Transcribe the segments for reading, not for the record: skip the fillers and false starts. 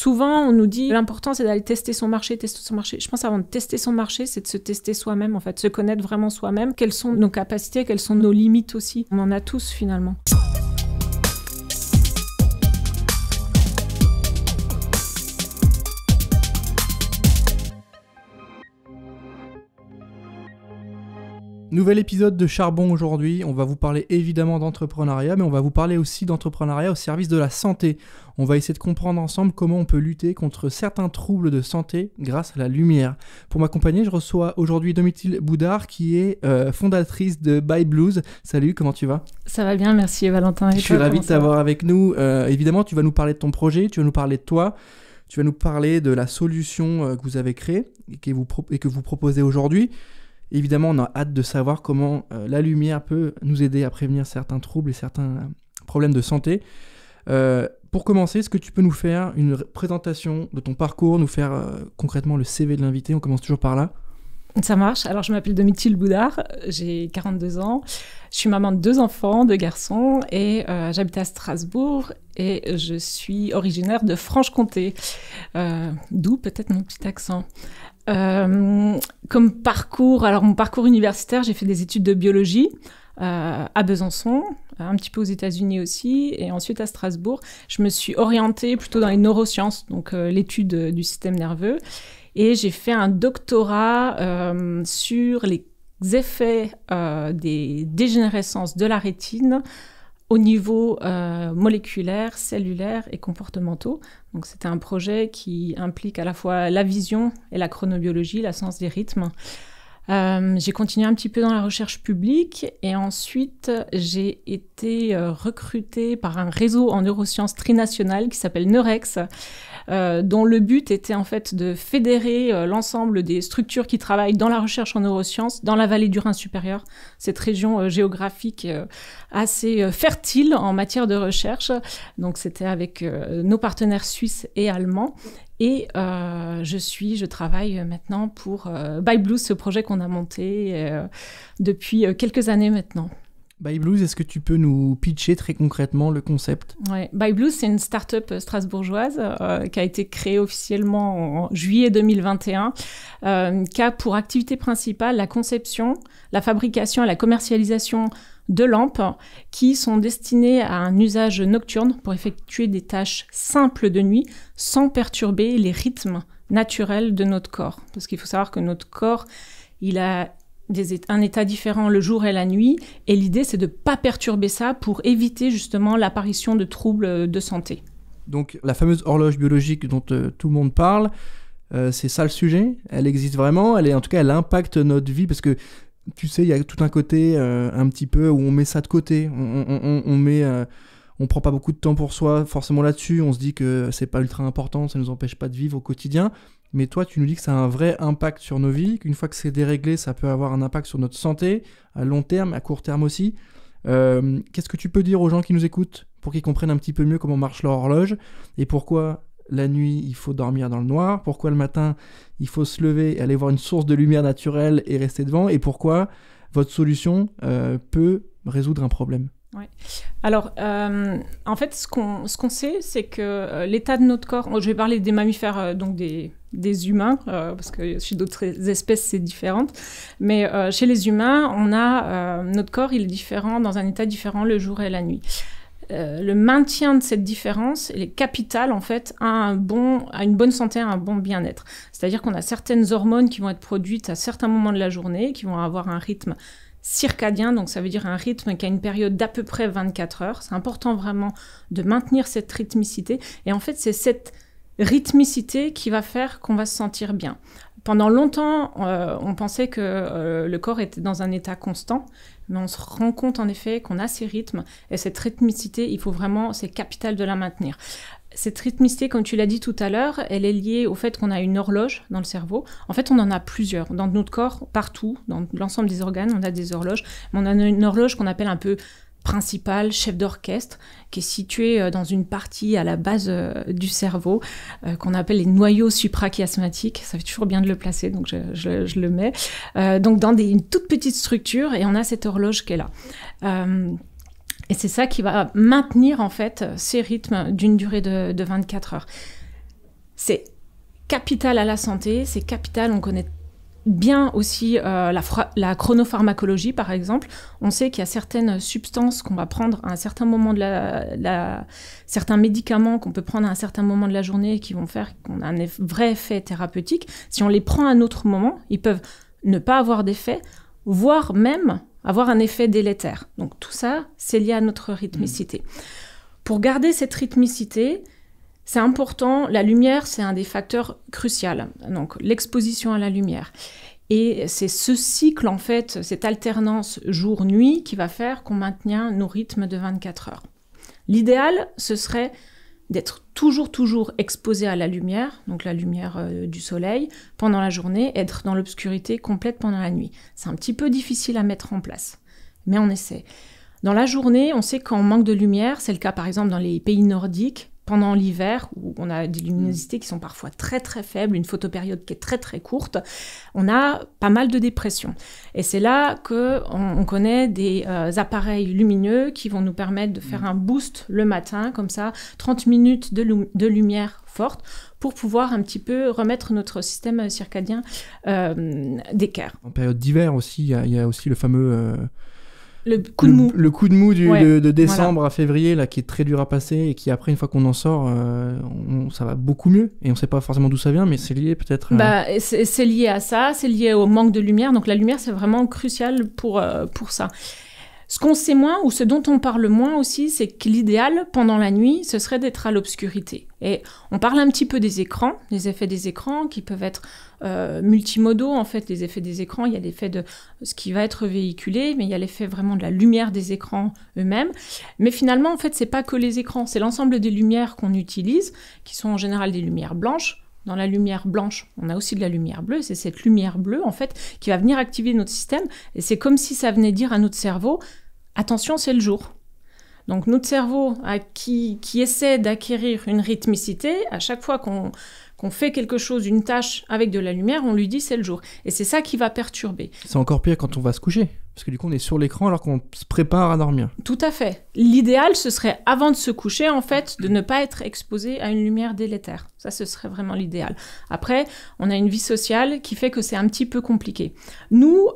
Souvent, on nous dit l'important, c'est d'aller tester son marché. Je pense avant de tester son marché, c'est de se tester soi-même, en fait, se connaître vraiment soi-même. Quelles sont nos capacités, quelles sont nos limites aussi. On en a tous, finalement. Nouvel épisode de Charbon aujourd'hui. On va vous parler évidemment d'entrepreneuriat, mais on va vous parler aussi d'entrepreneuriat au service de la santé. On va essayer de comprendre ensemble comment on peut lutter contre certains troubles de santé grâce à la lumière. Pour m'accompagner, je reçois aujourd'hui Domitille Boudard qui est fondatrice de By Blues. Salut, comment tu vas ? Ça va bien, merci Valentin. Je suis ravi de t'avoir avec nous. Évidemment, tu vas nous parler de ton projet, tu vas nous parler de toi, tu vas nous parler de la solution que vous avez créée et que vous proposez aujourd'hui. Évidemment, on a hâte de savoir comment la lumière peut nous aider à prévenir certains troubles et certains problèmes de santé. Pour commencer, est-ce que tu peux nous faire une présentation de ton parcours, nous faire concrètement le CV de l'invité ? On commence toujours par là. Ça marche. Alors, je m'appelle Domitille Boudard, j'ai 42 ans. Je suis maman de 2 enfants, 2 garçons, et j'habite à Strasbourg et je suis originaire de Franche-Comté, d'où peut-être mon petit accent. Comme parcours, alors mon parcours universitaire, j'ai fait des études de biologie à Besançon, un petit peu aux États-Unis aussi, et ensuite à Strasbourg. Je me suis orientée plutôt dans les neurosciences, donc l'étude du système nerveux, et j'ai fait un doctorat sur les effets des dégénérescences de la rétine au niveau moléculaire, cellulaire et comportementaux. Donc c'était un projet qui implique à la fois la vision et la chronobiologie, la science des rythmes. J'ai continué un petit peu dans la recherche publique et ensuite j'ai été recrutée par un réseau en neurosciences trinational qui s'appelle Neurex, dont le but était en fait de fédérer l'ensemble des structures qui travaillent dans la recherche en neurosciences dans la vallée du Rhin supérieur, cette région géographique assez fertile en matière de recherche. Donc c'était avec nos partenaires suisses et allemands. Et je travaille maintenant pour By Blues, ce projet qu'on a monté depuis quelques années maintenant. By Blues, est-ce que tu peux nous pitcher très concrètement le concept ? Ouais, By Blues, c'est une start-up strasbourgeoise qui a été créée officiellement en juillet 2021, qui a pour activité principale la conception, la fabrication et la commercialisation de lampes qui sont destinées à un usage nocturne pour effectuer des tâches simples de nuit sans perturber les rythmes naturels de notre corps. Parce qu'il faut savoir que notre corps, il a un état différent le jour et la nuit, et l'idée c'est de ne pas perturber ça pour éviter justement l'apparition de troubles de santé. Donc la fameuse horloge biologique dont tout le monde parle, c'est ça le sujet ? Elle existe vraiment ? En tout cas, elle impacte notre vie parce que tu sais, il y a tout un côté un petit peu où on met ça de côté, on prend pas beaucoup de temps pour soi forcément là-dessus, on se dit que c'est pas ultra important, ça nous empêche pas de vivre au quotidien, mais toi tu nous dis que ça a un vrai impact sur nos vies, qu'une fois que c'est déréglé, ça peut avoir un impact sur notre santé, à long terme, à court terme aussi. Qu'est-ce que tu peux dire aux gens qui nous écoutent pour qu'ils comprennent un petit peu mieux comment marche leur horloge et pourquoi la nuit, il faut dormir dans le noir. Pourquoi le matin, il faut se lever et aller voir une source de lumière naturelle et rester devant. Et pourquoi votre solution peut résoudre un problème. Ouais. Alors, en fait, ce qu'on sait, c'est que l'état de notre corps... Je vais parler des mammifères, donc des humains, parce que chez d'autres espèces, c'est différent. Mais chez les humains, on a... notre corps, il est différent, dans un état différent le jour et la nuit. Le maintien de cette différence est capital en fait à une bonne santé, à un bon bien-être. C'est-à-dire qu'on a certaines hormones qui vont être produites à certains moments de la journée, qui vont avoir un rythme circadien, donc ça veut dire un rythme qui a une période d'à peu près 24 heures. C'est important vraiment de maintenir cette rythmicité. Et en fait, c'est cette rythmicité qui va faire qu'on va se sentir bien. Pendant longtemps, on pensait que le corps était dans un état constant, mais on se rend compte en effet qu'on a ces rythmes, et cette rythmicité, c'est capital de la maintenir. Cette rythmicité, comme tu l'as dit tout à l'heure, elle est liée au fait qu'on a une horloge dans le cerveau. En fait, on en a plusieurs. Dans notre corps, partout, dans l'ensemble des organes, on a des horloges, mais on a une horloge qu'on appelle un peu principal, chef d'orchestre, qui est situé dans une partie à la base du cerveau, qu'on appelle les noyaux suprachiasmatiques. Ça fait toujours bien de le placer, donc je le mets. Donc dans une toute petite structure, et on a cette horloge qui est là. Et c'est ça qui va maintenir en fait ces rythmes d'une durée de 24 heures. c'est capital à la santé, c'est capital, on connaît bien aussi la chronopharmacologie, par exemple. On sait qu'il y a certaines substances qu'on va prendre à un certain moment de certains médicaments qu'on peut prendre à un certain moment de la journée qui vont faire qu'on a un vrai effet thérapeutique. Si on les prend à un autre moment, ils peuvent ne pas avoir d'effet, voire même avoir un effet délétère. Donc tout ça, c'est lié à notre rythmicité. Pour garder cette rythmicité, c'est important, la lumière, c'est un des facteurs cruciaux, donc l'exposition à la lumière. Et c'est ce cycle, en fait, cette alternance jour-nuit qui va faire qu'on maintient nos rythmes de 24 heures. L'idéal, ce serait d'être toujours exposé à la lumière, donc la lumière du soleil, pendant la journée, être dans l'obscurité complète pendant la nuit. C'est un petit peu difficile à mettre en place, mais on essaie. Dans la journée, on sait qu'on manque de lumière, c'est le cas par exemple dans les pays nordiques, pendant l'hiver, où on a des luminosités qui sont parfois très faibles, une photopériode qui est très courte, on a pas mal de dépression. Et c'est là qu'on connaît des appareils lumineux qui vont nous permettre de faire un boost le matin, comme ça, 30 minutes de lumière forte, pour pouvoir un petit peu remettre notre système circadien d'équerre. En période d'hiver aussi, il y a aussi le fameux... Le coup de mou. Le coup de mou de décembre à février, là, qui est très dur à passer et qui, après, une fois qu'on en sort, ça va beaucoup mieux. Et on ne sait pas forcément d'où ça vient, mais c'est lié peut-être... C'est lié à ça, c'est lié au manque de lumière. Donc la lumière, c'est vraiment crucial pour ça. Ce qu'on sait moins, ou ce dont on parle moins aussi, c'est que l'idéal, pendant la nuit, ce serait d'être à l'obscurité. Et on parle un petit peu des écrans, des effets des écrans, qui peuvent être multimodaux, en fait, les effets des écrans. Il y a l'effet de ce qui va être véhiculé, mais il y a l'effet vraiment de la lumière des écrans eux-mêmes. Mais finalement, en fait, c'est pas que les écrans, c'est l'ensemble des lumières qu'on utilise, qui sont en général des lumières blanches. Dans la lumière blanche, on a aussi de la lumière bleue. C'est cette lumière bleue, en fait, qui va venir activer notre système. Et c'est comme si ça venait dire à notre cerveau, attention, c'est le jour. Donc notre cerveau qui essaie d'acquérir une rythmicité, à chaque fois qu'on fait quelque chose, une tâche avec de la lumière, on lui dit c'est le jour. Et c'est ça qui va perturber. C'est encore pire quand on va se coucher, parce que du coup on est sur l'écran alors qu'on se prépare à dormir. Tout à fait. L'idéal, ce serait avant de se coucher, en fait, de ne pas être exposé à une lumière délétère. Ça, ce serait vraiment l'idéal. Après, on a une vie sociale qui fait que c'est un petit peu compliqué. Nous,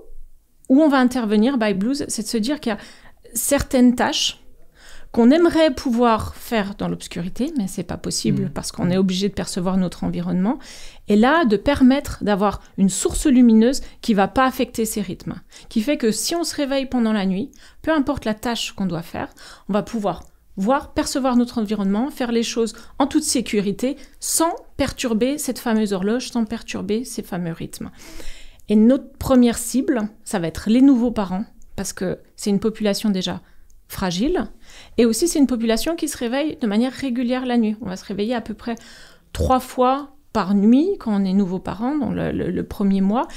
où on va intervenir, by Blues, c'est de se dire qu'il y a certaines tâches qu'on aimerait pouvoir faire dans l'obscurité, mais c'est pas possible parce qu'on est obligé de percevoir notre environnement. Et là, de permettre d'avoir une source lumineuse qui va pas affecter ces rythmes. Qui fait que si on se réveille pendant la nuit, peu importe la tâche qu'on doit faire, on va pouvoir voir, percevoir notre environnement, faire les choses en toute sécurité, sans perturber cette fameuse horloge, sans perturber ces fameux rythmes. Et notre première cible, ça va être les nouveaux parents, parce que c'est une population déjà fragile, et aussi c'est une population qui se réveille de manière régulière la nuit. On va se réveiller à peu près 3 fois par nuit quand on est nouveau parent, dans le premier mois,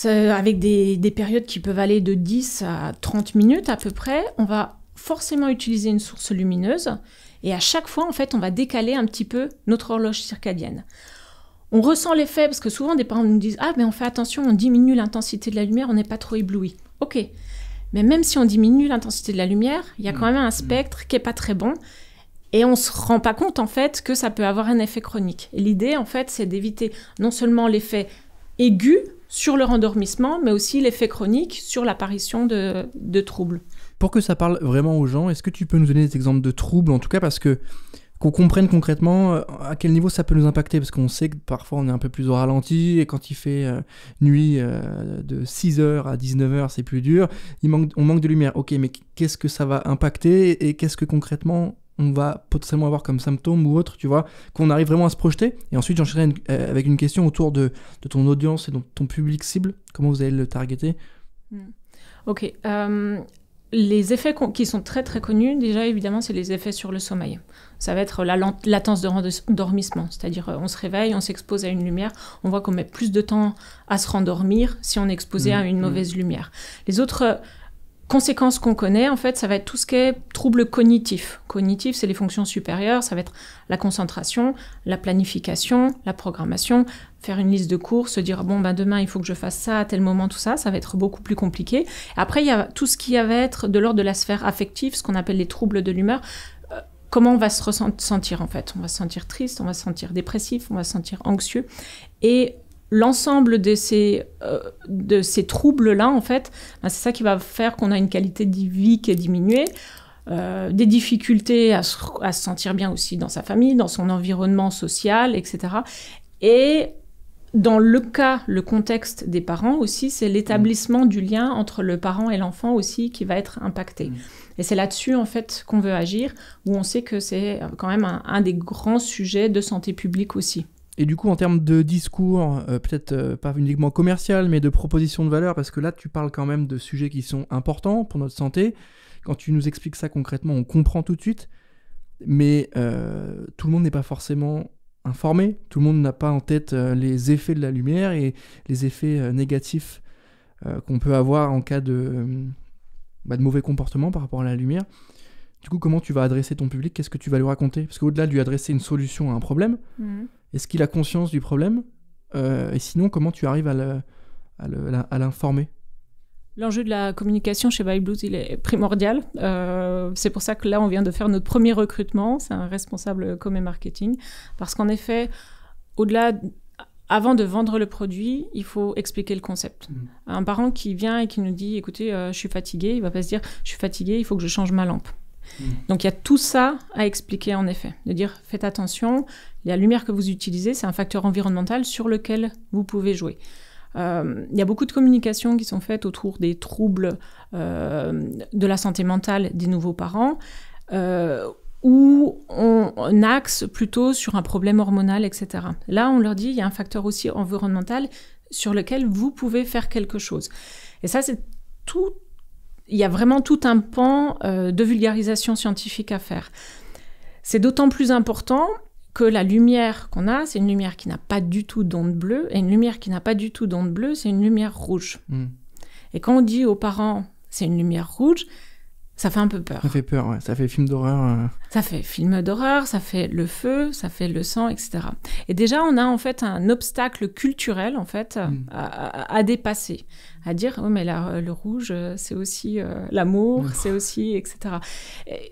avec des périodes qui peuvent aller de 10 à 30 minutes à peu près. On va forcément utiliser une source lumineuse, et à chaque fois, en fait, on va décaler un petit peu notre horloge circadienne. On ressent l'effet, parce que souvent des parents nous disent « Ah, mais on fait attention, on diminue l'intensité de la lumière, on n'est pas trop ébloui. » Ok, mais même si on diminue l'intensité de la lumière, il y a quand même un spectre qui n'est pas très bon, et on ne se rend pas compte, en fait, que ça peut avoir un effet chronique. Et l'idée, en fait, c'est d'éviter non seulement l'effet aigu sur le rendormissement, mais aussi l'effet chronique sur l'apparition de troubles. Pour que ça parle vraiment aux gens, est-ce que tu peux nous donner des exemples de troubles, en tout cas, parce que qu'on comprenne concrètement à quel niveau ça peut nous impacter, parce qu'on sait que parfois on est un peu plus au ralenti, et quand il fait nuit de 6h à 19h, c'est plus dur, on manque de lumière. Ok, mais qu'est-ce que ça va impacter, et qu'est-ce que concrètement on va potentiellement avoir comme symptômes ou autre, tu vois, qu'on arrive vraiment à se projeter. Et ensuite j'enchaînerai avec une question autour de ton audience et de ton public cible, comment vous allez le targeter. Ok, les effets qui sont très très connus, déjà évidemment, c'est les effets sur le sommeil. Ça va être la latence de rendormissement, c'est-à-dire on se réveille, on s'expose à une lumière, on voit qu'on met plus de temps à se rendormir si on est exposé à une mauvaise lumière. Les autres conséquences qu'on connaît, en fait, ça va être tout ce qui est troubles cognitifs. Cognitifs, c'est les fonctions supérieures, ça va être la concentration, la planification, la programmation, faire une liste de cours, se dire, bon, ben, demain, il faut que je fasse ça à tel moment, tout ça, ça va être beaucoup plus compliqué. Après, il y a tout ce qui va être de l'ordre de la sphère affective, ce qu'on appelle les troubles de l'humeur. comment on va se ressentir en fait. On va se sentir triste, on va se sentir dépressif, on va se sentir anxieux. Et l'ensemble de ces troubles-là, en fait, c'est ça qui va faire qu'on a une qualité de vie qui est diminuée, des difficultés à se sentir bien aussi dans sa famille, dans son environnement social, etc. Et dans le contexte des parents aussi, c'est l'établissement du lien entre le parent et l'enfant aussi qui va être impacté. Et c'est là-dessus, en fait, qu'on veut agir, où on sait que c'est quand même un des grands sujets de santé publique aussi. Et du coup, en termes de discours, peut-être pas uniquement commercial, mais de proposition de valeur, parce que là, tu parles quand même de sujets qui sont importants pour notre santé. Quand tu nous expliques ça concrètement, on comprend tout de suite. Mais tout le monde n'est pas forcément informé. Tout le monde n'a pas en tête les effets de la lumière et les effets négatifs qu'on peut avoir en cas de mauvais comportement par rapport à la lumière. Du coup, comment tu vas adresser ton public? Qu'est-ce que tu vas lui raconter? Parce qu'au-delà de lui adresser une solution à un problème, est-ce qu'il a conscience du problème? Et sinon, comment tu arrives à l'informer? L'enjeu de la communication chez By Blues, il est primordial. C'est pour ça que là, on vient de faire notre premier recrutement. C'est un responsable com et marketing. Parce qu'en effet, avant de vendre le produit, il faut expliquer le concept. Un parent qui vient et qui nous dit « Écoutez, je suis fatigué », il ne va pas se dire « Je suis fatigué, il faut que je change ma lampe ». Donc il y a tout ça à expliquer en effet, de dire faites attention, la lumière que vous utilisez, c'est un facteur environnemental sur lequel vous pouvez jouer. Il y a beaucoup de communications qui sont faites autour des troubles de la santé mentale des nouveaux parents, où on axe plutôt sur un problème hormonal, etc. Là, on leur dit il y a un facteur aussi environnemental sur lequel vous pouvez faire quelque chose. Et ça, c'est tout. Il y a vraiment tout un pan de vulgarisation scientifique à faire. C'est d'autant plus important que la lumière qu'on a, c'est une lumière qui n'a pas du tout d'onde bleue, et une lumière qui n'a pas du tout d'onde bleue, c'est une lumière rouge. Et quand on dit aux parents, c'est une lumière rouge, ça fait un peu peur. Ça fait peur, ouais. Ça fait film d'horreur. Ça fait film d'horreur, ça fait le feu, ça fait le sang, etc. Et déjà, on a en fait un obstacle culturel en fait à dépasser, à dire oh, mais le rouge, c'est aussi l'amour, c'est aussi, etc.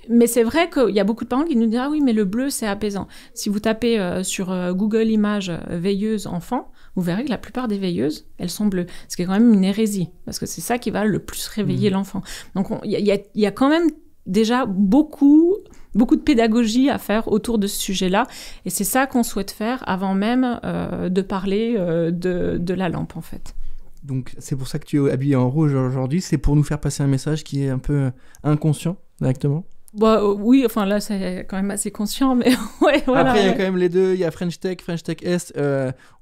Mais c'est vrai qu'il y a beaucoup de parents qui nous disent ah oui, mais le bleu c'est apaisant. Si vous tapez sur Google Images veilleuse enfant, vous verrez que la plupart des veilleuses, elles sont bleues. Ce qui est quand même une hérésie, parce que c'est ça qui va le plus réveiller l'enfant. Donc il y a quand même déjà beaucoup de pédagogie à faire autour de ce sujet-là, et c'est ça qu'on souhaite faire avant même de parler de la lampe, en fait. Donc c'est pour ça que tu es habillé en rouge aujourd'hui, c'est pour nous faire passer un message qui est un peu inconscient, directement? Bah, oui, enfin là c'est quand même assez conscient, mais ouais, voilà. Après il y a quand même les deux, il y a French Tech Est,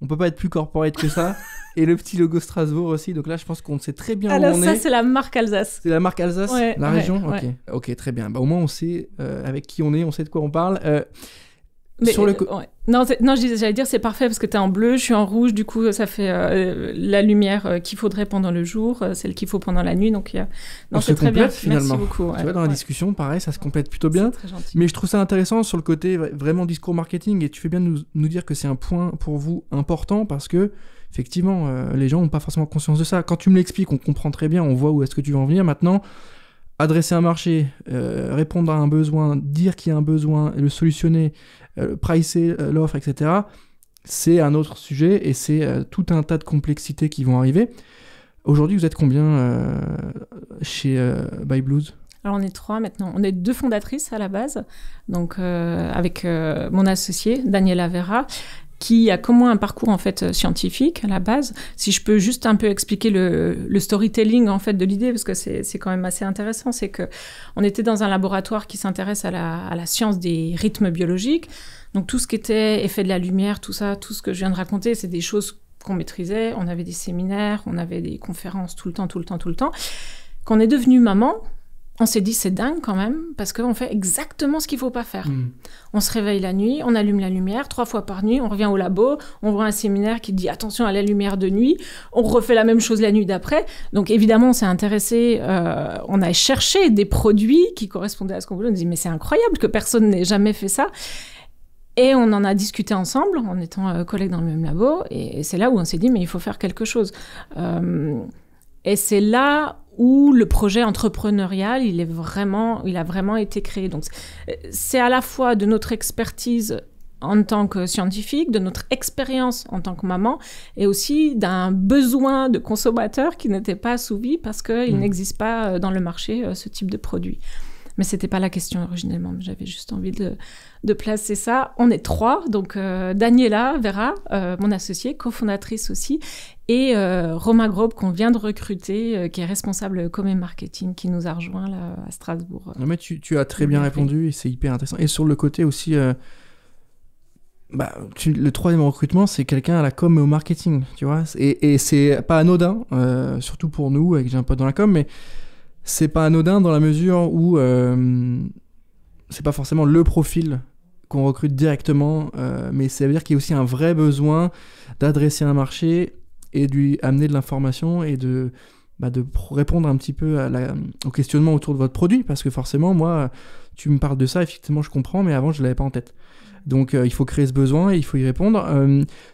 on peut pas être plus corporate que ça, et le petit logo Strasbourg aussi, donc là je pense qu'on sait très bien où on est. Alors ça c'est la marque Alsace. C'est la marque Alsace, ouais, la région, ouais. Ok, très bien, bah, au moins on sait avec qui on est, on sait de quoi on parle. Mais, sur le ouais. Non, j'allais dire c'est parfait parce que t'es en bleu, je suis en rouge, du coup ça fait la lumière qu'il faudrait pendant le jour, celle qu'il faut pendant la nuit, donc non, c'est très bien. Finalement. Merci beaucoup. Tu vois, dans la discussion, pareil, ça se complète plutôt bien. C'est très gentil. Mais je trouve ça intéressant sur le côté vraiment discours marketing, et tu fais bien de nous dire que c'est un point pour vous important parce que effectivement, les gens n'ont pas forcément conscience de ça. Quand tu me l'expliques, on comprend très bien, on voit où est-ce que tu veux en venir. Maintenant, adresser un marché, répondre à un besoin, dire qu'il y a un besoin, le solutionner, pricer l'offre, etc., c'est un autre sujet et c'est tout un tas de complexités qui vont arriver. Aujourd'hui, vous êtes combien chez By Blues ? Alors on est 3 maintenant. On est 2 fondatrices à la base, donc avec mon associé Daniela Vera, qui a comme moi un parcours en fait scientifique à la base. Si je peux juste un peu expliquer le storytelling en fait de l'idée, parce que c'est quand même assez intéressant, c'est que on était dans un laboratoire qui s'intéresse à la science des rythmes biologiques. Donc tout ce qui était effet de la lumière, tout ça, tout ce que je viens de raconter, c'est des choses qu'on maîtrisait. On avait des séminaires, on avait des conférences tout le temps. Quand on est devenu maman, on s'est dit c'est dingue quand même, parce qu'on fait exactement ce qu'il ne faut pas faire. On se réveille la nuit, on allume la lumière 3 fois par nuit, on revient au labo, on voit un séminaire qui dit attention à la lumière de nuit, on refait la même chose la nuit d'après. Donc évidemment on s'est intéressé, on a cherché des produits qui correspondaient à ce qu'on voulait. On dit mais c'est incroyable que personne n'ait jamais fait ça. Et on en a discuté ensemble en étant collègues dans le même labo, et c'est là où on s'est dit mais il faut faire quelque chose. Et c'est là où le projet entrepreneurial, il a vraiment été créé. Donc, c'est à la fois de notre expertise en tant que scientifique, de notre expérience en tant que maman, et aussi d'un besoin de consommateur qui n'était pas assouvi parce qu'il n'existe pas dans le marché ce type de produit. Mais c'était pas la question originellement, j'avais juste envie de placer ça. On est 3, donc Daniela Vera, mon associée, cofondatrice aussi, et Romain Grob, qu'on vient de recruter, qui est responsable com et marketing, qui nous a rejoint là, à Strasbourg. Non, mais tu as très bien répondu, et c'est hyper intéressant. Et sur le côté aussi, le troisième recrutement, c'est quelqu'un à la com et au marketing, tu vois. Et c'est pas anodin, surtout pour nous, avec j'ai un pote dans la com, mais c'est pas anodin dans la mesure où c'est pas forcément le profil qu'on recrute directement, mais ça veut dire qu'il y a aussi un vrai besoin d'adresser un marché et de lui amener de l'information et de répondre un petit peu au questionnement autour de votre produit, parce que forcément, moi, tu me parles de ça, effectivement, je comprends, mais avant, je l'avais pas en tête. Donc, il faut créer ce besoin et il faut y répondre.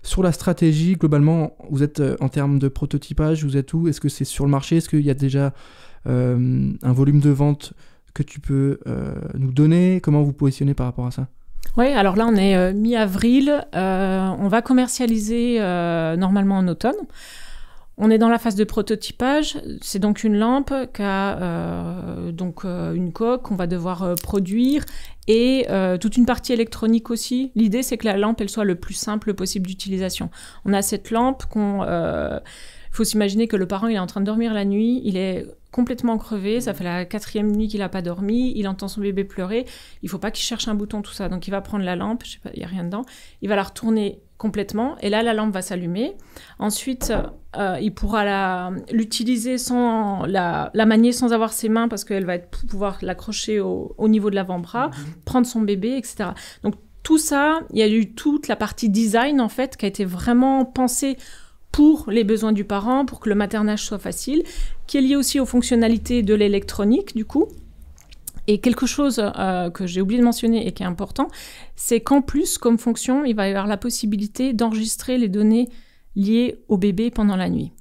Sur la stratégie, globalement, vous êtes en termes de prototypage, vous êtes où ? Est-ce que c'est sur le marché ? Est-ce qu'il y a déjà un volume de vente que tu peux nous donner ? Comment vous positionnez par rapport à ça ? Oui, alors là, on est mi-avril. On va commercialiser normalement en automne. On est dans la phase de prototypage. C'est donc une lampe qui a une coque qu'on va devoir produire et toute une partie électronique aussi. L'idée, c'est que la lampe, elle soit le plus simple possible d'utilisation. On a cette lampe il faut s'imaginer que le parent, il est en train de dormir la nuit, il est complètement crevé, ça fait la 4e nuit qu'il n'a pas dormi, il entend son bébé pleurer, il ne faut pas qu'il cherche un bouton, tout ça. Donc il va prendre la lampe, je sais pas, il n'y a rien dedans, il va la retourner complètement, et là, la lampe va s'allumer. Ensuite, il pourra l'utiliser sans la manier sans avoir ses mains, parce qu'elle va pouvoir l'accrocher au niveau de l'avant-bras, prendre son bébé, etc. Donc tout ça, il y a eu toute la partie design, en fait, qui a été vraiment pensée pour les besoins du parent, pour que le maternage soit facile, qui est lié aussi aux fonctionnalités de l'électronique, du coup. Et quelque chose que j'ai oublié de mentionner et qui est important, c'est qu'en plus, comme fonction, il va y avoir la possibilité d'enregistrer les données liées au bébé pendant la nuit.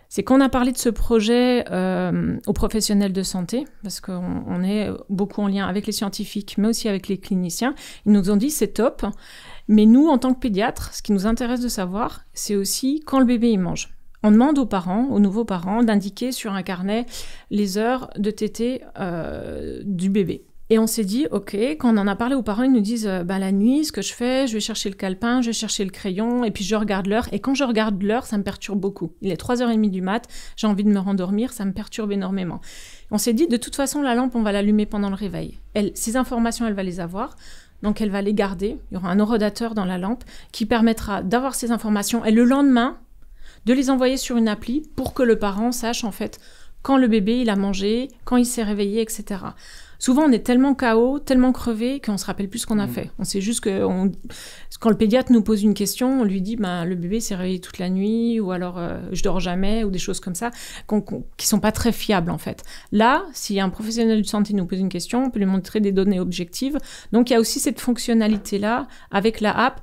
C'est qu'on a parlé de ce projet aux professionnels de santé, parce qu'on est beaucoup en lien avec les scientifiques, mais aussi avec les cliniciens. Ils nous ont dit c'est top, mais nous, en tant que pédiatres, ce qui nous intéresse de savoir, c'est aussi quand le bébé il mange. On demande aux parents, aux nouveaux parents, d'indiquer sur un carnet les heures de tétée du bébé. Et on s'est dit, OK, quand on en a parlé aux parents, ils nous disent, la nuit, ce que je fais, je vais chercher le calepin, je vais chercher le crayon, et puis je regarde l'heure. Et quand je regarde l'heure, ça me perturbe beaucoup. Il est 3h30 du mat, j'ai envie de me rendormir, ça me perturbe énormément. On s'est dit, de toute façon, la lampe, on va l'allumer pendant le réveil. Ces informations, elle va les avoir, donc elle va les garder. Il y aura un horodateur dans la lampe qui permettra d'avoir ces informations, et le lendemain, de les envoyer sur une appli pour que le parent sache, en fait, quand le bébé, il a mangé, quand il s'est réveillé, etc. Souvent, on est tellement KO, tellement crevé qu'on ne se rappelle plus ce qu'on a fait. On sait juste que quand le pédiatre nous pose une question, on lui dit le bébé s'est réveillé toute la nuit, ou alors je dors jamais, ou des choses comme ça, qui ne sont pas très fiables en fait. Là, si un professionnel de santé nous pose une question, on peut lui montrer des données objectives. Donc il y a aussi cette fonctionnalité-là avec la app.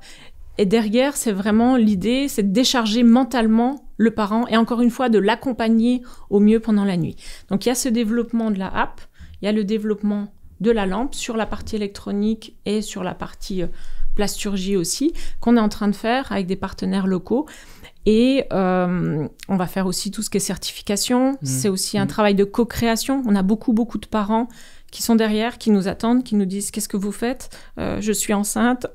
Et derrière, c'est vraiment l'idée, c'est de décharger mentalement le parent et encore une fois, de l'accompagner au mieux pendant la nuit. Donc il y a ce développement de la app. Il y a le développement de la lampe sur la partie électronique et sur la partie plasturgie aussi, qu'on est en train de faire avec des partenaires locaux. Et on va faire aussi tout ce qui est certification. C'est aussi un travail de co-création. On a beaucoup de parents qui sont derrière, qui nous attendent, qui nous disent « Qu'est-ce que vous faites ? Je suis enceinte ».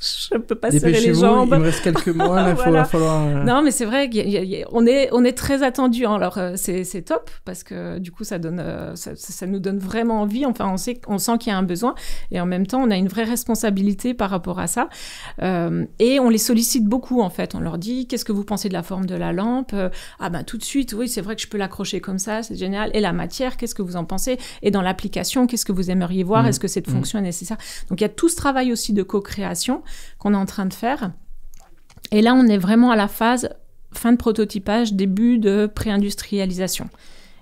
Je ne peux pas serrer les jambes. Il me reste quelques mois, là, il va falloir... Non, mais c'est vrai qu'on est très attendus. Hein. Alors, c'est top, parce que du coup, ça nous donne vraiment envie. Enfin, on sent qu'il y a un besoin. Et en même temps, on a une vraie responsabilité par rapport à ça. Et on les sollicite beaucoup, en fait. On leur dit, qu'est-ce que vous pensez de la forme de la lampe ? Tout de suite, oui, c'est vrai que je peux l'accrocher comme ça, c'est génial. Et la matière, qu'est-ce que vous en pensez ? Et dans l'application, qu'est-ce que vous aimeriez voir ? Est-ce que cette fonction est nécessaire ? Donc, il y a tout ce travail aussi de co-création qu'on est en train de faire. Et là, on est vraiment à la phase fin de prototypage, début de pré-industrialisation.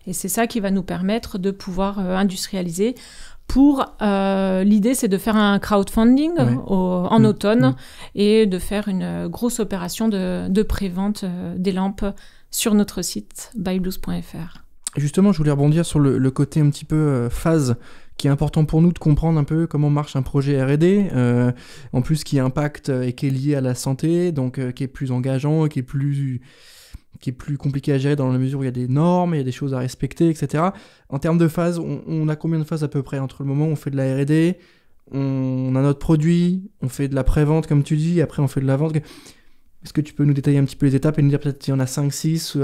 Et c'est ça qui va nous permettre de pouvoir industrialiser. L'idée, c'est de faire un crowdfunding en automne et de faire une grosse opération de pré-vente des lampes sur notre site byblues.fr. Justement, je voulais rebondir sur le côté un petit peu phase, qui est important pour nous de comprendre un peu comment marche un projet R&D, en plus qui impacte et qui est lié à la santé, donc qui est plus engageant, qui est plus compliqué à gérer dans la mesure où il y a des normes, il y a des choses à respecter, etc. En termes de phases, on a combien de phases à peu près entre le moment où on fait de la R&D, on a notre produit, on fait de la pré-vente comme tu dis, après on fait de la vente. Est-ce que tu peux nous détailler un petit peu les étapes et nous dire peut-être s'il y en a 5, 6,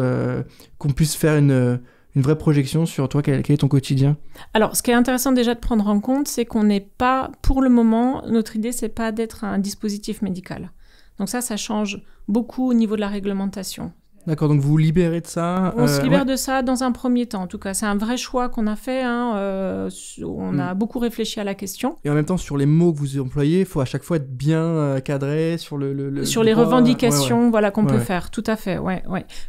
qu'on puisse faire une vraie projection sur toi, quel est ton quotidien? Alors, ce qui est intéressant déjà de prendre en compte, c'est qu'on n'est pas, pour le moment, notre idée, c'est pas d'être un dispositif médical. Donc ça change beaucoup au niveau de la réglementation. D'accord, donc vous vous libérez de ça. On se libère de ça dans un premier temps, en tout cas. C'est un vrai choix qu'on a fait. On a beaucoup réfléchi à la question. Et en même temps, sur les mots que vous employez, il faut à chaque fois être bien cadré sur sur les revendications voilà, qu'on peut faire, tout à fait. Ouais.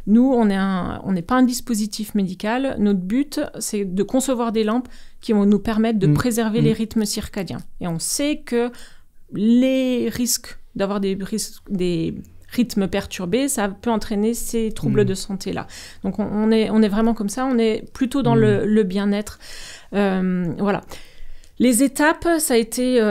Nous, on n'est pas un dispositif médical. Notre but, c'est de concevoir des lampes qui vont nous permettre de préserver les rythmes circadiens. Et on sait que les risques d'avoir des rythmes perturbés, ça peut entraîner ces troubles de santé-là. Donc on est vraiment comme ça, on est plutôt dans le bien-être. Voilà. Les étapes, ça a été...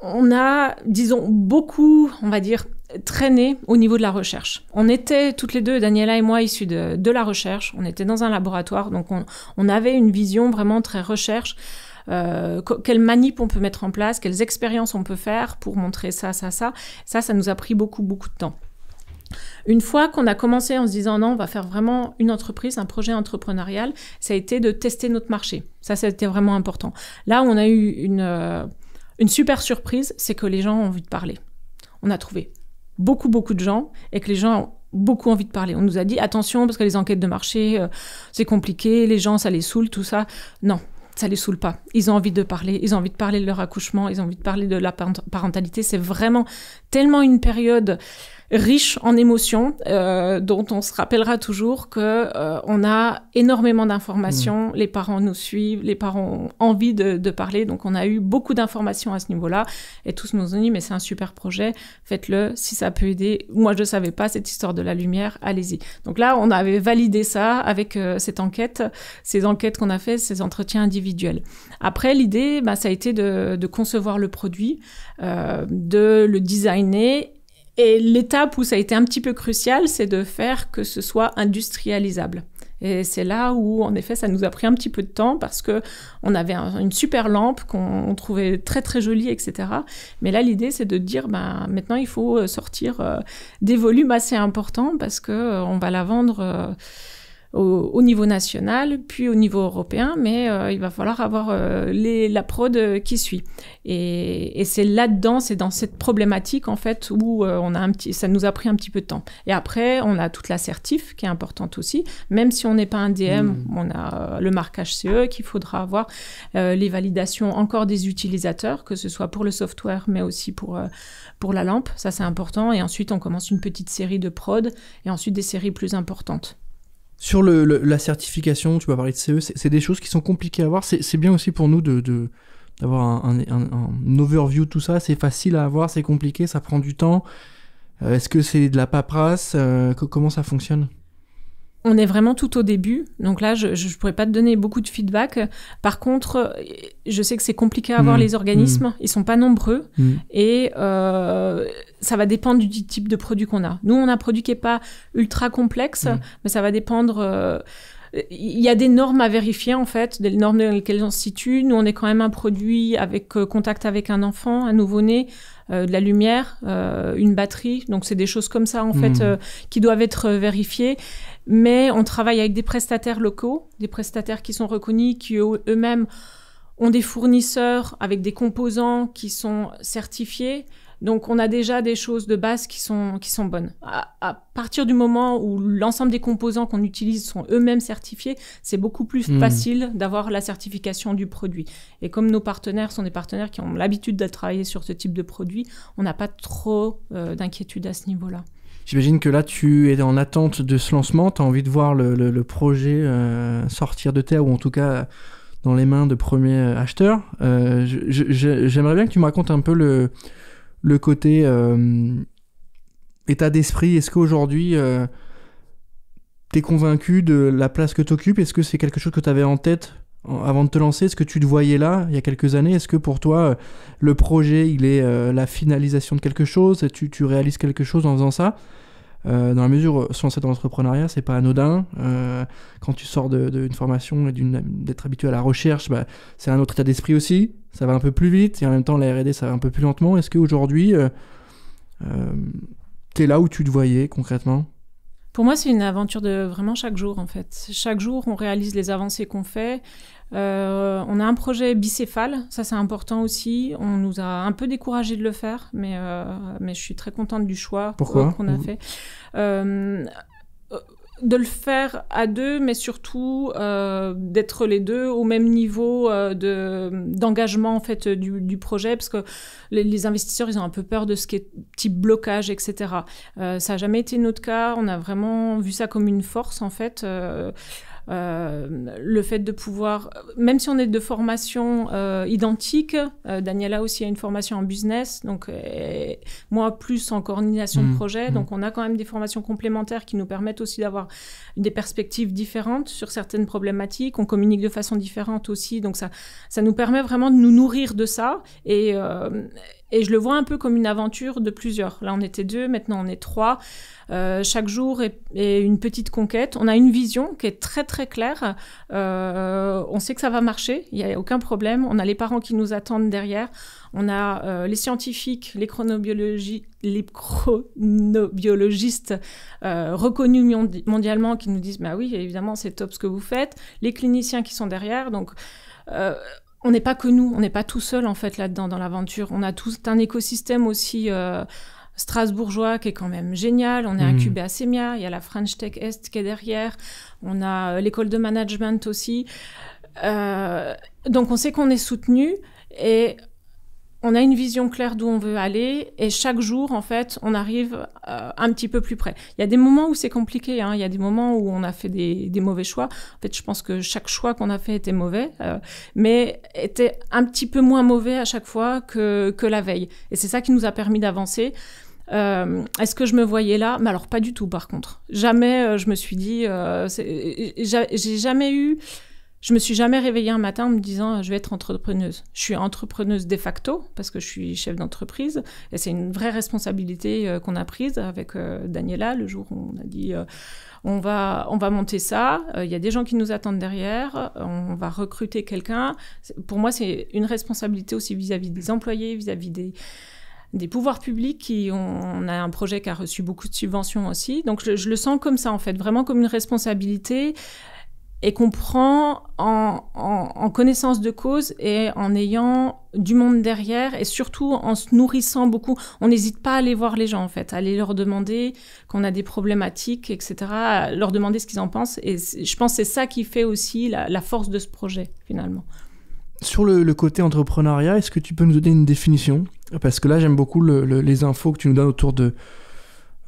on a, disons, beaucoup, on va dire, traîné au niveau de la recherche. On était toutes les deux, Daniela et moi, issus de la recherche. On était dans un laboratoire, donc on avait une vision vraiment très recherche. Quelles manip on peut mettre en place, quelles expériences on peut faire pour montrer ça nous a pris beaucoup de temps. Une fois qu'on a commencé en se disant non, on va faire vraiment une entreprise, un projet entrepreneurial, ça a été de tester notre marché. Ça a été vraiment important. Là, on a eu une super surprise, c'est que les gens ont envie de parler. On a trouvé beaucoup de gens et que les gens ont beaucoup envie de parler. On nous a dit attention parce que les enquêtes de marché, c'est compliqué, les gens, ça les saoule, tout ça. Non. Ça les saoule pas. Ils ont envie de parler. Ils ont envie de parler de leur accouchement. Ils ont envie de parler de la parentalité. C'est vraiment tellement une période riche en émotions, dont on se rappellera toujours que on a énormément d'informations. Les parents nous suivent. Les parents ont envie de parler. Donc, on a eu beaucoup d'informations à ce niveau-là. Et tous nous ont dit, mais c'est un super projet. Faites-le. Si ça peut aider. Moi, je savais pas cette histoire de la lumière. Allez-y. Donc là, on avait validé ça avec cette enquête, ces enquêtes qu'on a fait, ces entretiens individuels. Après, l'idée, ça a été de concevoir le produit, de le designer. Et l'étape où ça a été un petit peu crucial, c'est de faire que ce soit industrialisable. Et c'est là où, en effet, ça nous a pris un petit peu de temps parce que on avait une super lampe qu'on trouvait très, très jolie, etc. Mais là, l'idée, c'est de dire, maintenant, il faut sortir des volumes assez importants parce que on va la vendre au niveau national, puis au niveau européen, mais il va falloir avoir la prod qui suit. Et c'est là-dedans, c'est dans cette problématique, en fait, où ça nous a pris un petit peu de temps. Et après, on a toute la certif, qui est importante aussi. Même si on n'est pas un DM, on a le marquage CE qu'il faudra avoir, les validations encore des utilisateurs, que ce soit pour le software, mais aussi pour la lampe. Ça, c'est important. Et ensuite, on commence une petite série de prod, et ensuite des séries plus importantes. Sur la certification, tu vas parler de CE, c'est des choses qui sont compliquées à avoir. C'est bien aussi pour nous d'avoir un overview de tout ça. C'est facile à avoir, c'est compliqué, ça prend du temps. Est-ce que c'est de la paperasse? Comment ça fonctionne? On est vraiment tout au début, donc là, je ne pourrais pas te donner beaucoup de feedback. Par contre, je sais que c'est compliqué à avoir les organismes, ils ne sont pas nombreux, et ça va dépendre du type de produit qu'on a. Nous, on a un produit qui n'est pas ultra complexe, mais ça va dépendre... Il y a des normes à vérifier, en fait, des normes dans lesquelles on se situe. Nous, on est quand même un produit avec contact avec un enfant, un nouveau-né, de la lumière, une batterie. Donc, c'est des choses comme ça, en fait, qui doivent être vérifiées. Mais on travaille avec des prestataires locaux, des prestataires qui sont reconnus, qui eux-mêmes ont des fournisseurs avec des composants qui sont certifiés. Donc, on a déjà des choses de base qui sont bonnes. À partir du moment où l'ensemble des composants qu'on utilise sont eux-mêmes certifiés, c'est beaucoup plus facile d'avoir la certification du produit. Et comme nos partenaires sont des partenaires qui ont l'habitude de travailler sur ce type de produit, on n'a pas trop d'inquiétude à ce niveau-là. J'imagine que là, tu es en attente de ce lancement, tu as envie de voir le projet sortir de terre, ou en tout cas dans les mains de premiers acheteurs. J'aimerais bien que tu me racontes un peu le côté état d'esprit. Est-ce qu'aujourd'hui, t'es convaincu de la place que t'occupes? Est-ce que c'est quelque chose que t'avais en tête avant de te lancer? Est-ce que tu te voyais là, il y a quelques années? Est-ce que pour toi, le projet, il est la finalisation de quelque chose? Tu réalises quelque chose en faisant ça? Dans la mesure où se lancer dans l'entrepreneuriat, c'est pas anodin. Quand tu sors d'une formation et d'être habitué à la recherche, bah, c'est un autre état d'esprit aussi. Ça va un peu plus vite et en même temps, la R&D, ça va un peu plus lentement. Est-ce qu'aujourd'hui, t'es là où tu te voyais concrètement? Pour moi, c'est une aventure de vraiment chaque jour, en fait. Chaque jour, on réalise les avancées qu'on fait. On a un projet bicéphale, ça c'est important aussi. On nous a un peu découragé de le faire, mais je suis très contente du choix qu'on a fait. De le faire à deux, mais surtout d'être les deux au même niveau d'engagement en fait du projet, parce que les investisseurs ils ont un peu peur de ce qui est type blocage, etc. Ça n'a jamais été notre cas. On a vraiment vu ça comme une force en fait. Le fait de pouvoir, même si on est de formation identique, Daniela aussi a une formation en business, donc moi plus en coordination de projet, donc on a quand même des formations complémentaires qui nous permettent aussi d'avoir des perspectives différentes sur certaines problématiques. On communique de façon différente aussi, donc ça nous permet vraiment de nous nourrir de ça, et je le vois un peu comme une aventure de plusieurs. Là, on était 2, maintenant on est 3. Chaque jour est une petite conquête. On a une vision qui est très très claire. On sait que ça va marcher, il n'y a aucun problème. On a les parents qui nous attendent derrière. On a les scientifiques, les chronobiologistes reconnus mondialement qui nous disent « bah oui, évidemment, c'est top ce que vous faites ». Les cliniciens qui sont derrière, donc... on n'est pas que nous, on n'est pas tout seul en fait là-dedans dans l'aventure. On a tout un écosystème aussi strasbourgeois qui est quand même génial. On est incubé à Semia, il y a la French Tech Est qui est derrière, on a l'école de management aussi. Donc on sait qu'on est soutenu et on a une vision claire d'où on veut aller, et chaque jour, en fait, on arrive un petit peu plus près. Il y a des moments où c'est compliqué, hein. Il y a des moments où on a fait des mauvais choix. En fait, je pense que chaque choix qu'on a fait était mauvais, mais était un petit peu moins mauvais à chaque fois que la veille. Et c'est ça qui nous a permis d'avancer. Est-ce que je me voyais là? Mais alors, pas du tout, par contre. Jamais, je me suis dit... j'ai jamais eu... Je me suis jamais réveillée un matin en me disant je vais être entrepreneuse. Je suis entrepreneuse de facto parce que je suis chef d'entreprise et c'est une vraie responsabilité qu'on a prise avec Daniela le jour où on a dit on va monter ça. Il y a des gens qui nous attendent derrière. On va recruter quelqu'un. Pour moi, c'est une responsabilité aussi vis-à-vis des employés, vis-à-vis des pouvoirs publics. On a un projet qui a reçu beaucoup de subventions aussi. Donc je le sens comme ça en fait, vraiment comme une responsabilité. Et qu'on prend en connaissance de cause et en ayant du monde derrière et surtout en se nourrissant beaucoup. On n'hésite pas à aller voir les gens, en fait, à aller leur demander qu'on a des problématiques, etc., à leur demander ce qu'ils en pensent. Et je pense que c'est ça qui fait aussi la force de ce projet, finalement. Sur le côté entrepreneuriat, est-ce que tu peux nous donner une définition? Parce que là, j'aime beaucoup les infos que tu nous donnes autour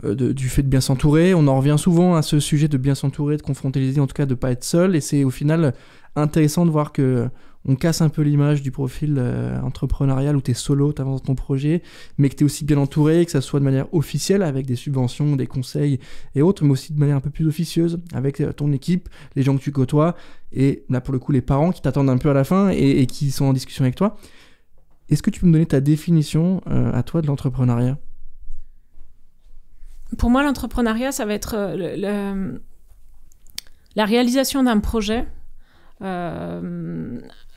du fait de bien s'entourer. On en revient souvent à ce sujet de bien s'entourer, de confronter les idées, en tout cas de pas être seul, et c'est au final intéressant de voir que on casse un peu l'image du profil entrepreneurial où tu es solo, tu avances ton projet, mais que tu es aussi bien entouré, que ça soit de manière officielle avec des subventions, des conseils et autres, mais aussi de manière un peu plus officieuse avec ton équipe, les gens que tu côtoies, et là pour le coup les parents qui t'attendent un peu à la fin et qui sont en discussion avec toi. Est-ce que tu peux me donner ta définition à toi de l'entrepreneuriat? Pour moi, l'entrepreneuriat, ça va être la réalisation d'un projet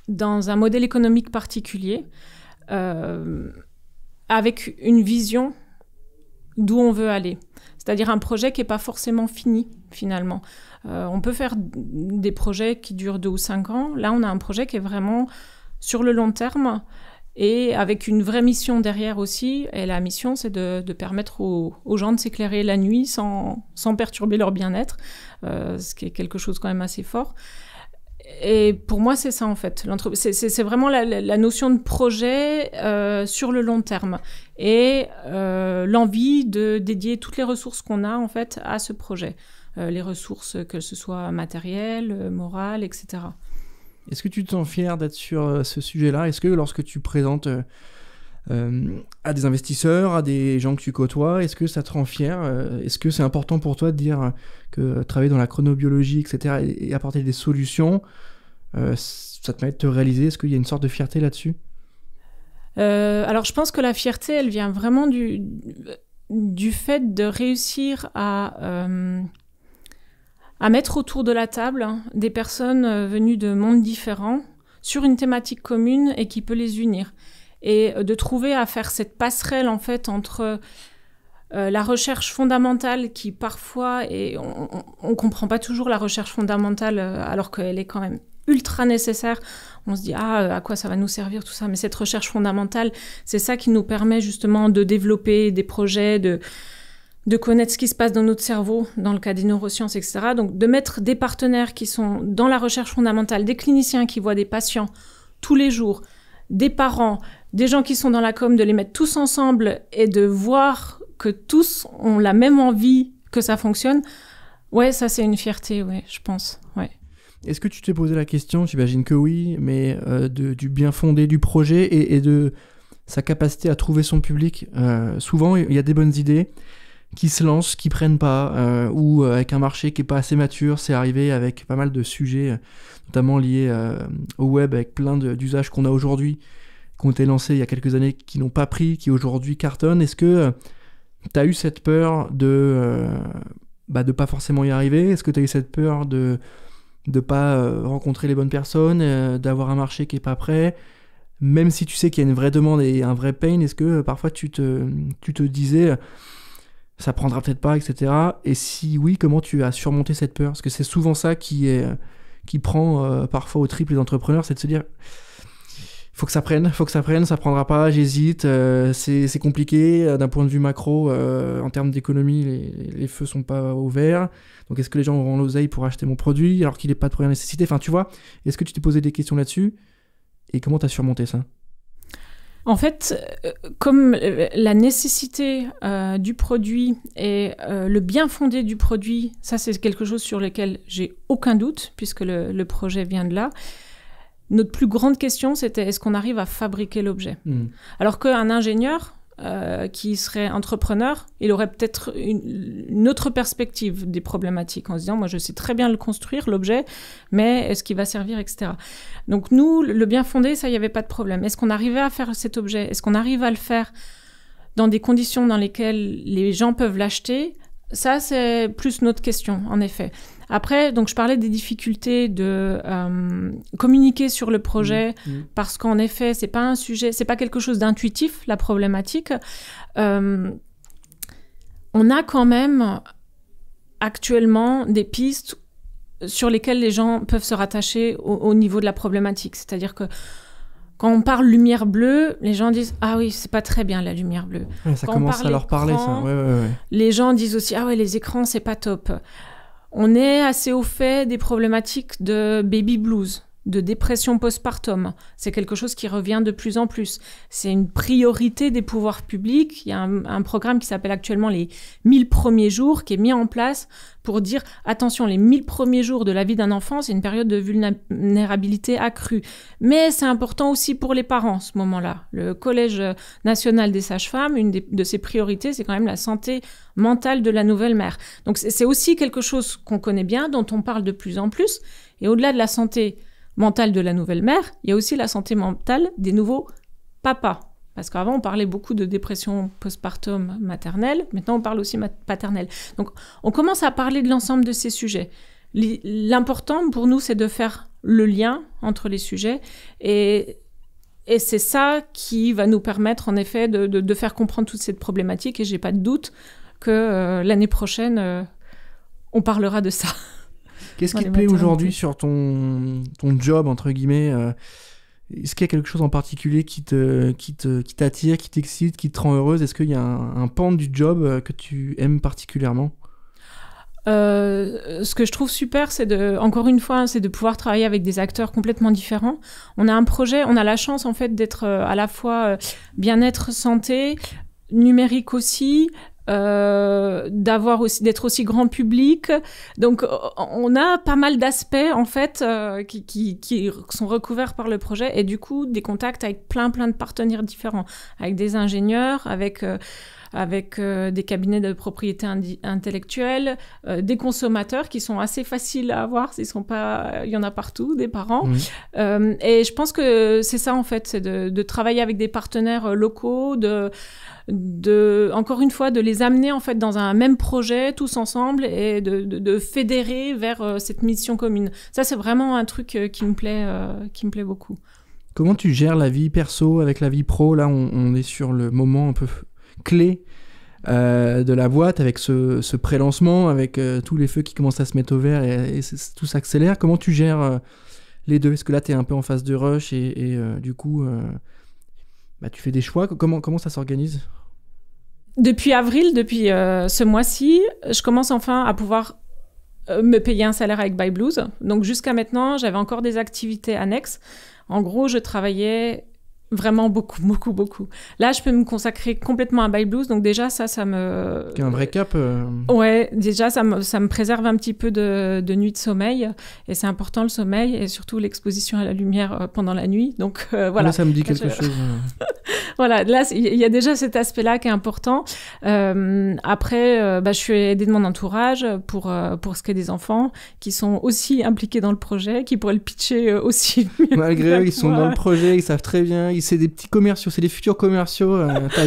dans un modèle économique particulier, avec une vision d'où on veut aller. C'est-à-dire un projet qui n'est pas forcément fini, finalement. On peut faire des projets qui durent 2 ou 5 ans. Là, on a un projet qui est vraiment sur le long terme, et avec une vraie mission derrière aussi. Et la mission, c'est de permettre aux gens de s'éclairer la nuit sans perturber leur bien-être, ce qui est quelque chose quand même assez fort. Et pour moi, c'est ça en fait. C'est vraiment la notion de projet sur le long terme et l'envie de dédier toutes les ressources qu'on a en fait à ce projet. Les ressources, que ce soit matérielles, morales, etc. Est-ce que tu te sens fier d'être sur ce sujet-là? Est-ce que lorsque tu présentes à des investisseurs, à des gens que tu côtoies? Est-ce que ça te rend fier? Est-ce que c'est important pour toi de dire que travailler dans la chronobiologie, etc., et apporter des solutions, ça te permet de te réaliser? Est-ce qu'il y a une sorte de fierté là-dessus? Alors, je pense que la fierté, elle vient vraiment du fait de réussir à mettre autour de la table des personnes venues de mondes différents sur une thématique commune et qui peut les unir. Et de trouver à faire cette passerelle, en fait, entre la recherche fondamentale qui, parfois, on ne comprend pas toujours la recherche fondamentale alors qu'elle est quand même ultra nécessaire. On se dit, à quoi ça va nous servir, tout ça. Mais cette recherche fondamentale, c'est ça qui nous permet justement de développer des projets, de connaître ce qui se passe dans notre cerveau, dans le cas des neurosciences, etc. Donc, de mettre des partenaires qui sont dans la recherche fondamentale, des cliniciens qui voient des patients tous les jours, des parents, des gens qui sont dans la com, de les mettre tous ensemble et de voir que tous ont la même envie que ça fonctionne. Ouais, ça, c'est une fierté, ouais, je pense, ouais. Est-ce que tu t'es posé la question, j'imagine que oui, mais du bien fondé du projet et de sa capacité à trouver son public? Souvent, il y a des bonnes idées qui se lancent, qui prennent pas, ou avec un marché qui est pas assez mature. C'est arrivé avec pas mal de sujets, notamment liés au web, avec plein d'usages qu'on a aujourd'hui, qui ont été lancés il y a quelques années, qui n'ont pas pris, qui aujourd'hui cartonnent. Est-ce que tu as eu cette peur de pas forcément y arriver? Est-ce que tu as eu cette peur de pas rencontrer les bonnes personnes, d'avoir un marché qui est pas prêt? Même si tu sais qu'il y a une vraie demande et un vrai pain, est-ce que parfois tu te disais ça prendra peut-être pas, etc. Et si oui, comment tu as surmonté cette peur? Parce que c'est souvent ça qui prend parfois au triple les entrepreneurs, c'est de se dire faut que ça prenne, ça prendra pas, j'hésite, c'est compliqué d'un point de vue macro, en termes d'économie, les feux sont pas au vert, donc est-ce que les gens auront l'oseille pour acheter mon produit alors qu'il n'est pas de première nécessité? Enfin, tu vois, est-ce que tu t'es posé des questions là-dessus et comment tu as surmonté ça? En fait, comme la nécessité du produit et le bien fondé du produit, ça c'est quelque chose sur lequel j'ai aucun doute, puisque le projet vient de là. Notre plus grande question, c'était est-ce qu'on arrive à fabriquer l'objet? Alors qu'un ingénieur qui serait entrepreneur, il aurait peut-être une autre perspective des problématiques en se disant, moi je sais très bien le construire, l'objet, mais est-ce qu'il va servir, etc. Donc nous, le bien fondé, ça, il n'y avait pas de problème. Est-ce qu'on arrivait à faire cet objet? Est-ce qu'on arrive à le faire dans des conditions dans lesquelles les gens peuvent l'acheter? Ça, c'est plus notre question, en effet. Après, donc je parlais des difficultés de communiquer sur le projet, parce qu'en effet, c'est pas un sujet, c'est pas quelque chose d'intuitif, la problématique. On a quand même actuellement des pistes sur lesquelles les gens peuvent se rattacher au niveau de la problématique. C'est-à-dire que quand on parle lumière bleue, les gens disent « Ah oui, c'est pas très bien la lumière bleue ». Ça commence à leur parler, ça. Ouais. Les gens disent aussi « Ah ouais, les écrans, c'est pas top ». On est assez au fait des problématiques de baby blues, de dépression postpartum. C'est quelque chose qui revient de plus en plus. C'est une priorité des pouvoirs publics. Il y a un programme qui s'appelle actuellement les 1000 premiers jours, qui est mis en place pour dire, attention, les 1000 premiers jours de la vie d'un enfant, c'est une période de vulnérabilité accrue. Mais c'est important aussi pour les parents, ce moment-là. Le Collège national des sages-femmes, une de ses priorités, c'est quand même la santé mentale de la nouvelle mère. Donc c'est aussi quelque chose qu'on connaît bien, dont on parle de plus en plus. Et au-delà de la santé mentale de la nouvelle mère, il y a aussi la santé mentale des nouveaux papas. Parce qu'avant, on parlait beaucoup de dépression postpartum maternelle. Maintenant, on parle aussi paternelle. Donc, on commence à parler de l'ensemble de ces sujets. L'important pour nous, c'est de faire le lien entre les sujets. Et c'est ça qui va nous permettre, en effet, de faire comprendre toute cette problématique. Et je n'ai pas de doute que l'année prochaine, on parlera de ça. Qu'est-ce qui te plaît aujourd'hui sur ton job, entre guillemets Est-ce qu'il y a quelque chose en particulier qui t'attire, qui t'excite, qui te rend heureuse? Est-ce qu'il y a un pan du job que tu aimes particulièrement? Ce que je trouve super, encore une fois, c'est de pouvoir travailler avec des acteurs complètement différents. On a un projet, on a la chance en fait d'être à la fois bien-être, santé, numérique aussi, d'être aussi grand public. Donc, on a pas mal d'aspects, en fait, qui sont recouverts par le projet, et du coup, des contacts avec plein de partenaires différents, avec des ingénieurs, avec des cabinets de propriété intellectuelle, des consommateurs qui sont assez faciles à avoir, il y en a partout, des parents. Et je pense que c'est ça, en fait, c'est de travailler avec des partenaires locaux, encore une fois, de les amener en fait dans un même projet tous ensemble et de fédérer vers cette mission commune. Ça, c'est vraiment un truc qui me plaît beaucoup. Comment tu gères la vie perso avec la vie pro? Là, on est sur le moment un peu clé de la boîte, avec ce pré-lancement, avec tous les feux qui commencent à se mettre au vert et tout s'accélère. Comment tu gères les deux? Est-ce que là, tu es un peu en phase de rush et du coup... tu fais des choix. Comment ça s'organise? Depuis avril, depuis ce mois-ci, je commence enfin à pouvoir me payer un salaire avec By Blues. Donc jusqu'à maintenant, j'avais encore des activités annexes. En gros, je travaillais vraiment beaucoup. Là, je peux me consacrer complètement à By Blues. Donc déjà, ça me... C'est un vrai cap. Ouais, déjà, ça me préserve un petit peu de nuit de sommeil. Et c'est important, le sommeil, et surtout l'exposition à la lumière pendant la nuit. Donc voilà. Là, ça me dit quelque chose. Voilà, là, il y a déjà cet aspect-là qui est important. Après, je suis aidée de mon entourage pour ce qui est des enfants, qui sont aussi impliqués dans le projet, qui pourraient le pitcher aussi mieux. Malgré eux, ils sont dans le projet, ils savent très bien. C'est des petits commerciaux, c'est des futurs commerciaux. T'as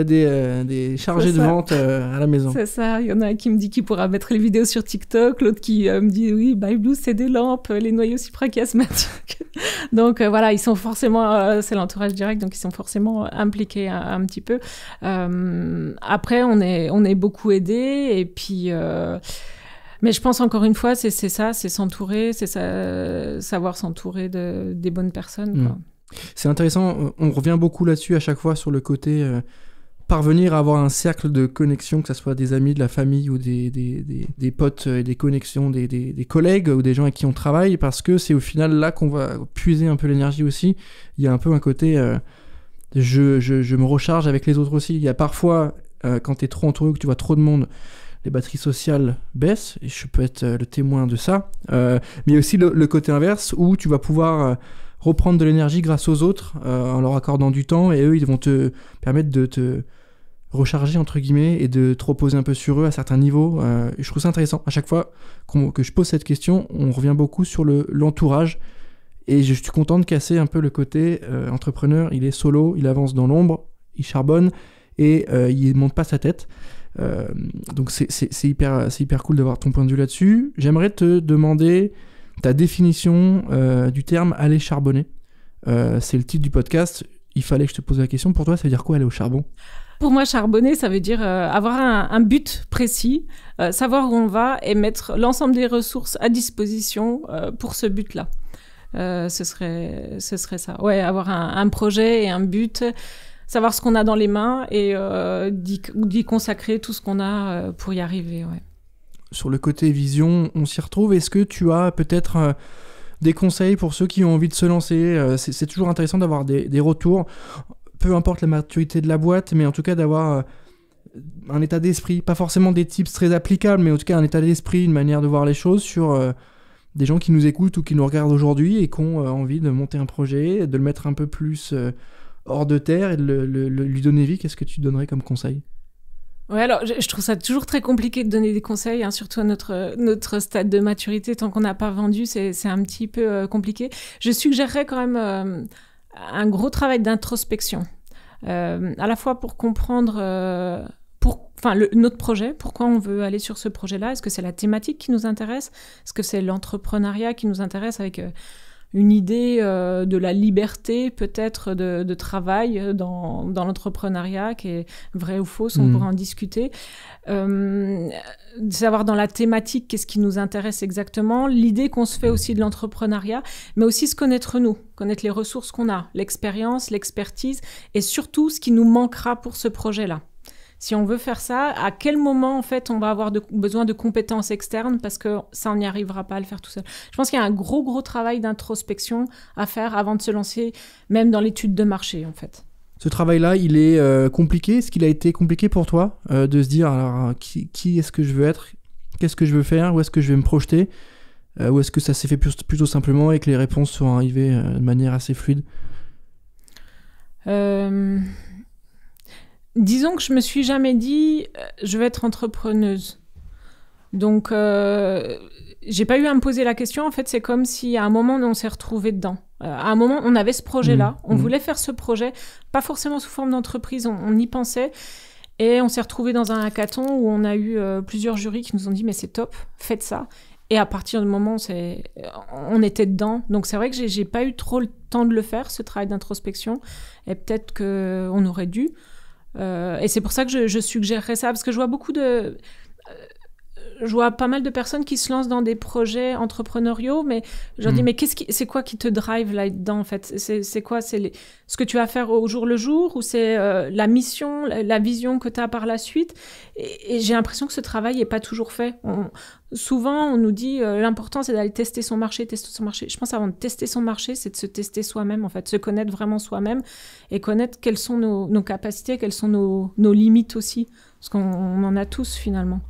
des chargés de vente à la maison. C'est ça. Il y en a un qui me dit qu'il pourra mettre les vidéos sur TikTok, l'autre qui me dit oui, By Blues, c'est des lampes, les noyaux suprachiasmatiques. Donc voilà, ils sont forcément, c'est l'entourage direct, donc ils sont forcément impliqués un petit peu. Après, on est beaucoup aidés, et puis... Mais je pense encore une fois, c'est ça, c'est s'entourer, c'est savoir s'entourer des bonnes personnes, quoi. C'est intéressant, on revient beaucoup là-dessus à chaque fois sur le côté parvenir à avoir un cercle de connexion, que ce soit des amis, de la famille ou des potes et des connexions, des collègues ou des gens avec qui on travaille, parce que c'est au final là qu'on va puiser un peu l'énergie aussi. Il y a un peu un côté je me recharge avec les autres aussi. Il y a parfois, quand tu es trop entouré ou que tu vois trop de monde, les batteries sociales baissent, et je peux être le témoin de ça. Mais il y a aussi le côté inverse, où tu vas pouvoir reprendre de l'énergie grâce aux autres, en leur accordant du temps, et eux, ils vont te permettre de te recharger, entre guillemets, et de te reposer un peu sur eux à certains niveaux. Et je trouve ça intéressant. À chaque fois que je pose cette question, on revient beaucoup sur l'entourage, et je suis content de casser un peu le côté entrepreneur. Il est solo, il avance dans l'ombre, il charbonne, et il monte pas sa tête. Donc c'est hyper cool d'avoir ton point de vue là-dessus. J'aimerais te demander ta définition du terme « aller charbonner ». C'est le titre du podcast. Il fallait que je te pose la question. Pour toi, ça veut dire quoi, aller au charbon? Pour moi, charbonner, ça veut dire avoir un but précis, savoir où on va, et mettre l'ensemble des ressources à disposition pour ce but-là. Ce serait ça. Ouais, avoir un projet et un but, savoir ce qu'on a dans les mains, et d'y consacrer tout ce qu'on a pour y arriver. Ouais. Sur le côté vision, on s'y retrouve. Est-ce que tu as peut-être des conseils pour ceux qui ont envie de se lancer? C'est toujours intéressant d'avoir des retours, peu importe la maturité de la boîte, mais en tout cas d'avoir un état d'esprit, pas forcément des tips très applicables, mais en tout cas un état d'esprit, une manière de voir les choses sur des gens qui nous écoutent ou qui nous regardent aujourd'hui et qui ont envie de monter un projet, de le mettre un peu plus hors de terre et de lui donner vie. Qu'est-ce que tu donnerais comme conseil? Ouais, alors je trouve ça toujours très compliqué de donner des conseils, hein, surtout à notre stade de maturité. Tant qu'on n'a pas vendu, c'est un petit peu compliqué. Je suggérerais quand même un gros travail d'introspection, à la fois pour comprendre notre projet, pourquoi on veut aller sur ce projet-là. Est-ce que c'est la thématique qui nous intéresse? Est-ce que c'est l'entrepreneuriat qui nous intéresse, avec une idée de la liberté peut-être de travail dans l'entrepreneuriat, qui est vraie ou fausse, on pourra en discuter. De savoir dans la thématique qu'est-ce qui nous intéresse exactement, l'idée qu'on se fait aussi de l'entrepreneuriat, mais aussi se connaître nous, connaître les ressources qu'on a, l'expérience, l'expertise, et surtout ce qui nous manquera pour ce projet-là. Si on veut faire ça, à quel moment en fait on va avoir besoin de compétences externes, parce que ça, on n'y arrivera pas à le faire tout seul. Je pense qu'il y a un gros travail d'introspection à faire avant de se lancer, même dans l'étude de marché en fait. Ce travail-là, il est compliqué. Est-ce qu'il a été compliqué pour toi de se dire, alors, qui est-ce que je veux être? Qu'est-ce que je veux faire? Où est-ce que je vais me projeter? Ou est-ce que ça s'est fait plutôt simplement et que les réponses sont arrivées de manière assez fluide? Disons que je me suis jamais dit je vais être entrepreneuse. Donc j'ai pas eu à me poser la question. En fait, c'est comme si à un moment on s'est retrouvé dedans. À un moment, on avait ce projet-là. On voulait faire ce projet, pas forcément sous forme d'entreprise. On y pensait. Et on s'est retrouvé dans un hackathon où on a eu plusieurs jurys qui nous ont dit mais c'est top, faites ça. Et à partir du moment où on était dedans. Donc c'est vrai que j'ai pas eu trop le temps de le faire, ce travail d'introspection. Et peut-être qu'on aurait dû. Et c'est pour ça que je suggérerais ça, parce que je vois pas mal de personnes qui se lancent dans des projets entrepreneuriaux, mais je leur dis, mais c'est quoi qui te drive là-dedans, en fait? C'est quoi? C'est ce que tu vas faire au jour le jour, ou c'est la mission, la vision que tu as par la suite? Et j'ai l'impression que ce travail n'est pas toujours fait. Souvent, on nous dit, l'important, c'est d'aller tester son marché. Je pense avant de tester son marché, c'est de se tester soi-même, en fait, se connaître vraiment soi-même et connaître quelles sont nos capacités, quelles sont nos limites aussi, parce qu'on en a tous, finalement.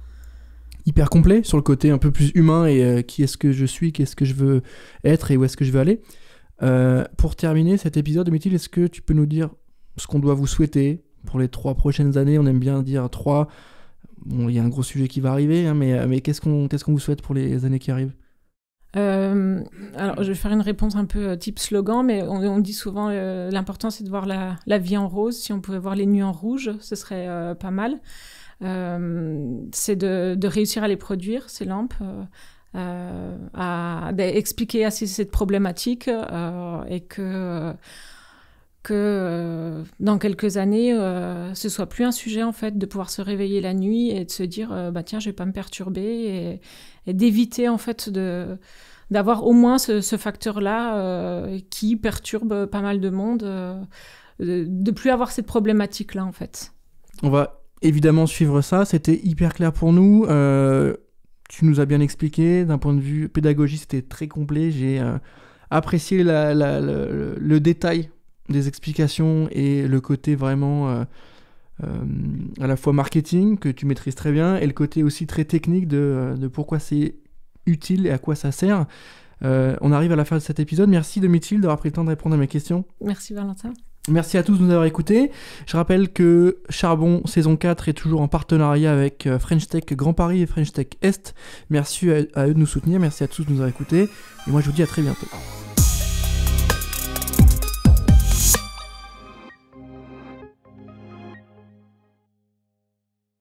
Hyper complet sur le côté un peu plus humain et qui est-ce que je suis, qu'est-ce que je veux être et où est-ce que je veux aller. Pour terminer cet épisode, Mithil, est-ce que tu peux nous dire ce qu'on doit vous souhaiter pour les 3 prochaines années? On aime bien dire 3. Bon, il y a un gros sujet qui va arriver, hein, mais qu'est-ce qu'on vous souhaite pour les années qui arrivent? Alors, je vais faire une réponse un peu type slogan, mais on dit souvent l'important, c'est de voir la vie en rose. Si on pouvait voir les nuits en rouge, ce serait pas mal. C'est de réussir à les produire, ces lampes, d'expliquer assez cette problématique et que dans quelques années, ce soit plus un sujet en fait de pouvoir se réveiller la nuit et de se dire tiens, je vais pas me perturber et d'éviter en fait d'avoir au moins ce facteur-là qui perturbe pas mal de monde, de plus avoir cette problématique-là en fait. On va évidemment suivre ça, c'était hyper clair pour nous. Tu nous as bien expliqué, d'un point de vue pédagogie, c'était très complet. J'ai apprécié le détail des explications et le côté vraiment à la fois marketing, que tu maîtrises très bien, et le côté aussi très technique de pourquoi c'est utile et à quoi ça sert. On arrive à la fin de cet épisode. Merci Mithil d'avoir pris le temps de répondre à mes questions. Merci Valentin. Merci à tous de nous avoir écoutés. Je rappelle que Charbon saison 4 est toujours en partenariat avec French Tech Grand Paris et French Tech Est. Merci à eux de nous soutenir, merci à tous de nous avoir écoutés. Et moi je vous dis à très bientôt.